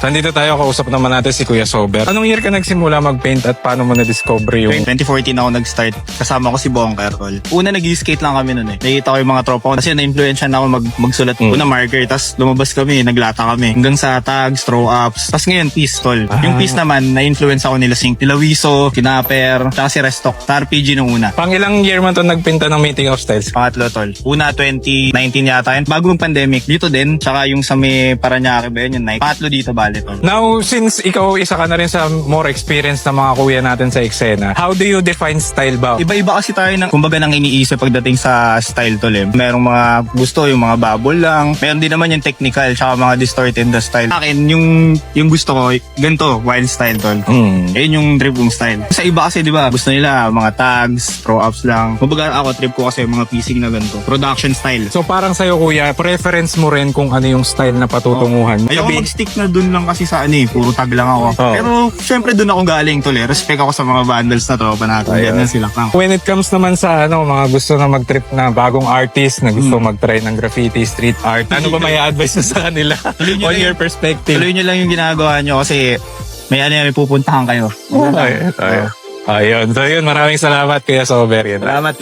Nandito tayo, kausap naman natin si Kuya Sober. Anong year ka nagsimula mag-paint at paano mo na-discover yung... 2014 ako nag-start. Kasama ko si Bongker, tol. Una, nag-skate lang kami nun eh. Nakita ko yung mga tropa ko. Kasi na-influensya na ako magsulat. Una marker, tapos lumabas kami, naglata kami. Hanggang sa tags, throw ups. Tapos ngayon, piece, tol. Yung piece naman, na-influence ako nila Sing Tilawiso, Kinaper, tsaka si Restock. Sa RPG nung una. Pang ilang year man to nagpinta ng Meeting of Styles? Pangatlo, tol. Una, 2019 yata yun. Bago yung pandemic. Dito din. Tsaka yung sa may Paranaque ba yun, yung night. Pangatlo dito, bale, tol. Now, since ikaw isa ka na rin sa more experienced na mga kuya natin sa eksena, how do you define style ba? Iba-iba kasi tayo ng kumbaga nang iniisip pagdating sa style, tol eh. Merong mga gusto, yung mga bubble lang. Meron din naman yung technical, tsaka mga distorted na style. Akin, yung gusto ko, ganito, wild style, tol. Ayun yung trip kong style. Sa iba kasi, di ba, gusto nila mga tags, throw ups lang. Kumbaga ako, trip ko kasi mga piecing na ganito. Production style. So parang sa'yo kuya, preference mo rin kung ano yung style na patutunguhan. Ayoko mag-stick na dun lang kasi sa ano eh, puro tag lang ako. Oh. Pero syempre dun ako galing, tol eh. Respect ako sa mga vandals na tropa natin. Yan sila lang. When it comes naman sa mga gusto na mag-trip na bagong artist, na gusto mag-try ng graffiti, street art, ano ba may advice mo sa kanila? On your perspective? Tuloy nyo lang yung ginagawa nyo kasi may may pupuntahan kayo. Ayun. So yun, maraming salamat Kuya Sober. Yan. Salamat kayo.